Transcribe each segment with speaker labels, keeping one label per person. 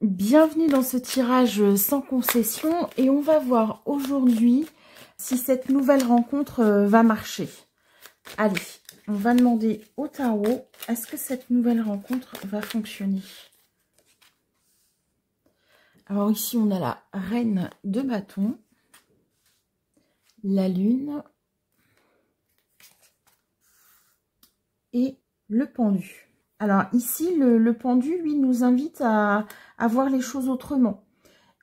Speaker 1: Bienvenue dans ce tirage sans concession et on va voir aujourd'hui si cette nouvelle rencontre va marcher. Allez, on va demander au tarot, est-ce que cette nouvelle rencontre va fonctionner? Alors ici, on a la reine de bâton, la lune et le pendu. Alors ici, le pendu, lui, nous invite à voir les choses autrement.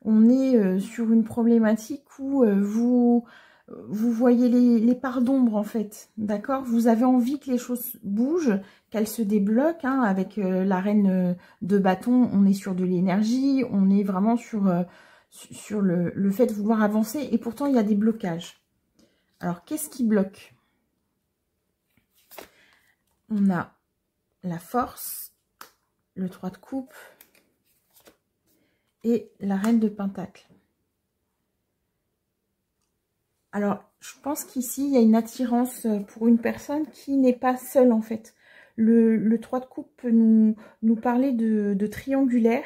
Speaker 1: On est sur une problématique où vous voyez les parts d'ombre, en fait. D'accord? Vous avez envie que les choses bougent, qu'elles se débloquent. Hein, avec la reine de bâton, on est sur de l'énergie. On est vraiment sur le fait de vouloir avancer. Et pourtant, il y a des blocages. Alors, qu'est-ce qui bloque? On a la force, le 3 de coupe et la reine de pentacle. Alors, je pense qu'ici, il y a une attirance pour une personne qui n'est pas seule, en fait. Le 3 de coupe peut nous parler de triangulaire.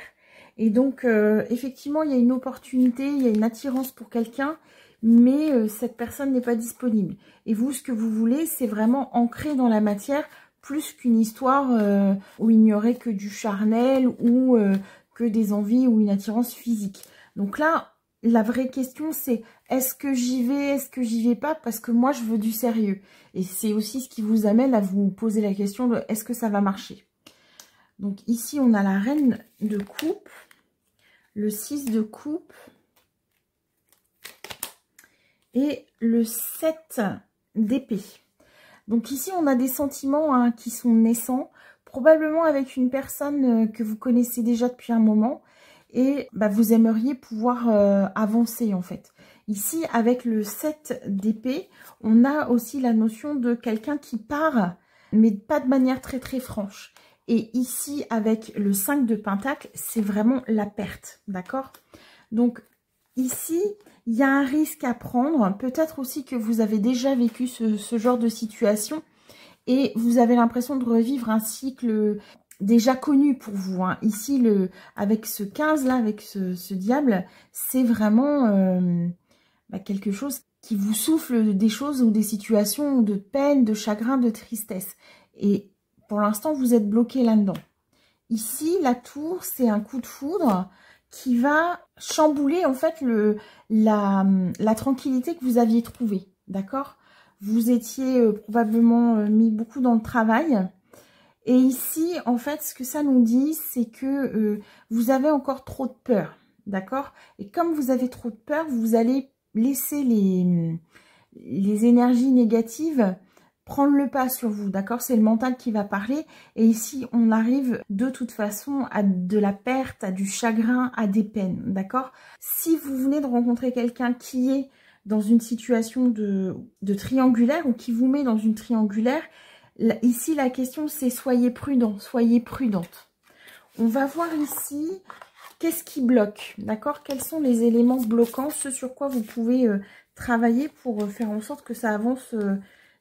Speaker 1: Et donc, effectivement, il y a une opportunité, il y a une attirance pour quelqu'un, mais cette personne n'est pas disponible. Et vous, ce que vous voulez, c'est vraiment ancrer dans la matière, plus qu'une histoire où il n'y aurait que du charnel ou que des envies ou une attirance physique. Donc là, la vraie question, c'est est-ce que j'y vais, est-ce que j'y vais pas? Parce que moi, je veux du sérieux. Et c'est aussi ce qui vous amène à vous poser la question de est-ce que ça va marcher? Donc ici, on a la reine de coupe, le 6 de coupe et le 7 d'épée. Donc ici, on a des sentiments qui sont naissants, probablement avec une personne que vous connaissez déjà depuis un moment. Et vous aimeriez pouvoir avancer en fait. Ici, avec le 7 d'épée, on a aussi la notion de quelqu'un qui part, mais pas de manière très très franche. Et ici, avec le 5 de pentacle, c'est vraiment la perte, d'accord? Donc ici, il y a un risque à prendre. Peut-être aussi que vous avez déjà vécu ce genre de situation et vous avez l'impression de revivre un cycle déjà connu pour vous. Hein. Ici, avec ce 15 là, avec ce diable, c'est vraiment quelque chose qui vous souffle des choses ou des situations de peine, de chagrin, de tristesse. Et pour l'instant, vous êtes bloqué là-dedans. Ici, la tour, c'est un coup de foudre qui va chambouler en fait la tranquillité que vous aviez trouvée. D'accord? Vous étiez probablement mis beaucoup dans le travail. Et ici, en fait, ce que ça nous dit, c'est que vous avez encore trop de peur, d'accord? Et comme vous avez trop de peur, vous allez laisser les énergies négatives prendre le pas sur vous, d'accord? C'est le mental qui va parler. Et ici, on arrive de toute façon à de la perte, à du chagrin, à des peines, d'accord? Si vous venez de rencontrer quelqu'un qui est dans une situation de triangulaire ou qui vous met dans une triangulaire, ici, la question, c'est soyez prudent, soyez prudente. On va voir ici, qu'est-ce qui bloque, d'accord? Quels sont les éléments bloquants, ce sur quoi vous pouvez travailler pour faire en sorte que ça avance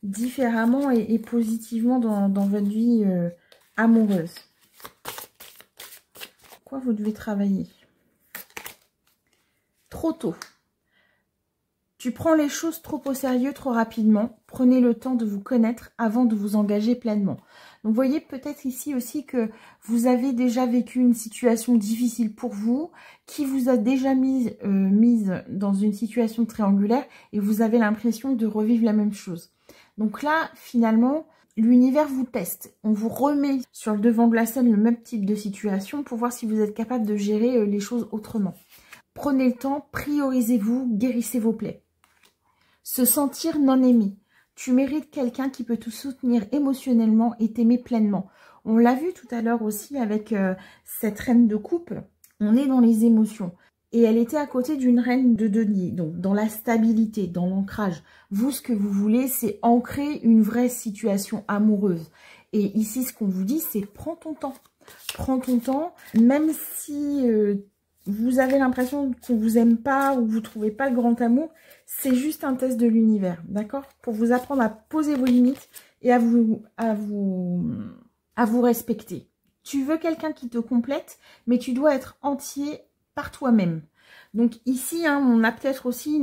Speaker 1: différemment et positivement dans votre vie amoureuse. Quoi vous devez travailler? Trop tôt. Tu prends les choses trop au sérieux, trop rapidement. Prenez le temps de vous connaître avant de vous engager pleinement. Donc, vous voyez peut-être ici aussi que vous avez déjà vécu une situation difficile pour vous, qui vous a déjà mise dans une situation triangulaire et vous avez l'impression de revivre la même chose. Donc là, finalement, l'univers vous teste. On vous remet sur le devant de la scène le même type de situation pour voir si vous êtes capable de gérer les choses autrement. Prenez le temps, priorisez-vous, guérissez vos plaies. Se sentir non aimé. Tu mérites quelqu'un qui peut te soutenir émotionnellement et t'aimer pleinement. On l'a vu tout à l'heure aussi avec cette reine de coupe. On est dans les émotions. Et elle était à côté d'une reine de denier. Donc dans la stabilité, dans l'ancrage. Vous, ce que vous voulez, c'est ancrer une vraie situation amoureuse. Et ici, ce qu'on vous dit, c'est prends ton temps. Prends ton temps. Même si vous avez l'impression qu'on ne vous aime pas ou que vous ne trouvez pas le grand amour, c'est juste un test de l'univers, d'accord? Pour vous apprendre à poser vos limites et à vous respecter. Tu veux quelqu'un qui te complète, mais tu dois être entier par toi-même. Donc ici, hein, on a peut-être aussi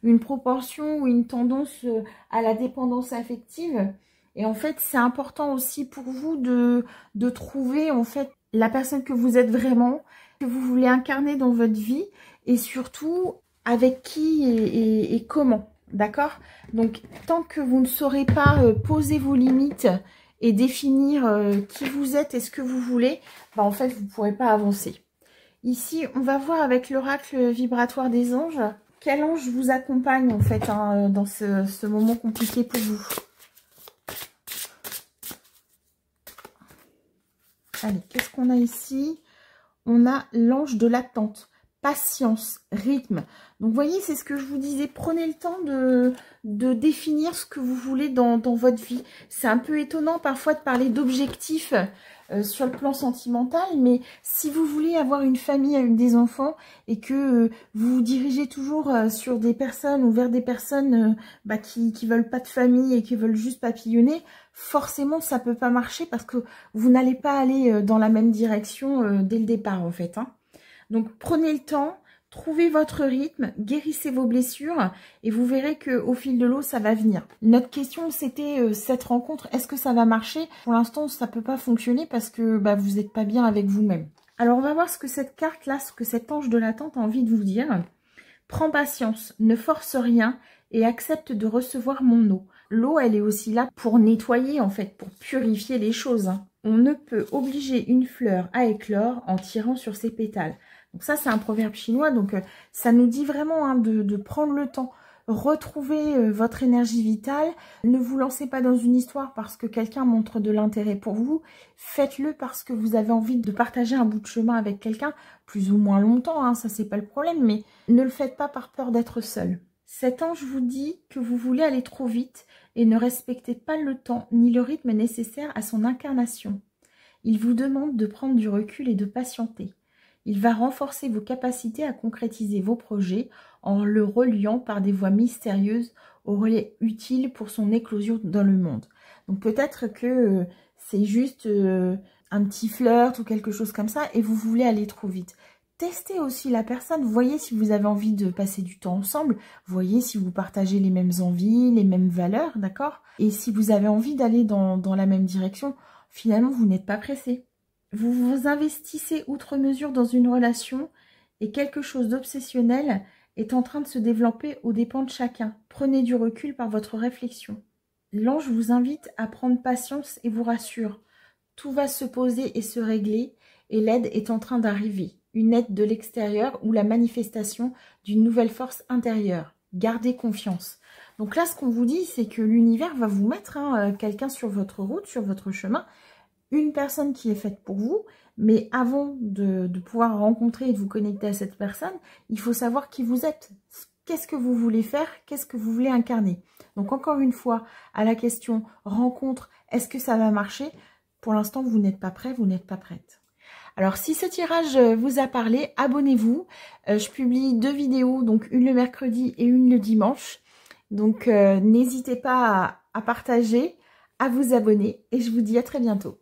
Speaker 1: une proportion ou une tendance à la dépendance affective. Et en fait, c'est important aussi pour vous de trouver en fait la personne que vous êtes vraiment, que vous voulez incarner dans votre vie et surtout avec qui et comment. D'accord? Donc, tant que vous ne saurez pas poser vos limites et définir qui vous êtes et ce que vous voulez, bah, en fait, vous ne pourrez pas avancer. Ici, on va voir avec l'oracle vibratoire des anges, quel ange vous accompagne en fait hein, dans ce moment compliqué pour vous. Allez, qu'est-ce qu'on a ici? On a l'ange de l'attente. Patience, rythme. Donc, vous voyez, c'est ce que je vous disais. Prenez le temps de définir ce que vous voulez dans votre vie. C'est un peu étonnant parfois de parler d'objectifs sur le plan sentimental, mais si vous voulez avoir une famille avec des enfants et que vous vous dirigez toujours sur des personnes ou vers des personnes qui veulent pas de famille et qui veulent juste papillonner, forcément, ça peut pas marcher parce que vous n'allez pas aller dans la même direction dès le départ, en fait, hein. Donc, prenez le temps, trouvez votre rythme, guérissez vos blessures et vous verrez qu'au fil de l'eau, ça va venir. Notre question, c'était cette rencontre, est-ce que ça va marcher? Pour l'instant, ça ne peut pas fonctionner parce que vous n'êtes pas bien avec vous-même. Alors, on va voir ce que cette carte-là, ce que cet ange de l'attente a envie de vous dire. Prends patience, ne force rien et accepte de recevoir mon eau. L'eau, elle est aussi là pour nettoyer, en fait, pour purifier les choses, hein. On ne peut obliger une fleur à éclore en tirant sur ses pétales. Donc ça, c'est un proverbe chinois. Donc, ça nous dit vraiment hein, de prendre le temps. Retrouvez votre énergie vitale. Ne vous lancez pas dans une histoire parce que quelqu'un montre de l'intérêt pour vous. Faites-le parce que vous avez envie de partager un bout de chemin avec quelqu'un, plus ou moins longtemps, hein, ça, c'est pas le problème. Mais ne le faites pas par peur d'être seul. Cet ange vous dit que vous voulez aller trop vite et ne respectez pas le temps ni le rythme nécessaire à son incarnation. Il vous demande de prendre du recul et de patienter. Il va renforcer vos capacités à concrétiser vos projets en le reliant par des voies mystérieuses aux relais utiles pour son éclosion dans le monde. Donc peut-être que c'est juste un petit flirt ou quelque chose comme ça et vous voulez aller trop vite. Testez aussi la personne, voyez si vous avez envie de passer du temps ensemble, voyez si vous partagez les mêmes envies, les mêmes valeurs, d'accord? Et si vous avez envie d'aller dans la même direction, finalement vous n'êtes pas pressé. Vous vous investissez outre mesure dans une relation et quelque chose d'obsessionnel est en train de se développer aux dépens de chacun. Prenez du recul par votre réflexion. L'ange vous invite à prendre patience et vous rassure. Tout va se poser et se régler et l'aide est en train d'arriver. Une aide de l'extérieur ou la manifestation d'une nouvelle force intérieure. Gardez confiance. Donc là, ce qu'on vous dit, c'est que l'univers va vous mettre quelqu'un sur votre route, sur votre chemin, une personne qui est faite pour vous, mais avant de pouvoir rencontrer et de vous connecter à cette personne, il faut savoir qui vous êtes. Qu'est-ce que vous voulez faire? Qu'est-ce que vous voulez incarner? Donc encore une fois, à la question rencontre, est-ce que ça va marcher? Pour l'instant, vous n'êtes pas prêt, vous n'êtes pas prête. Alors, si ce tirage vous a parlé, abonnez-vous. Je publie 2 vidéos, donc une le mercredi et une le dimanche. Donc, n'hésitez pas à partager, à vous abonner et je vous dis à très bientôt.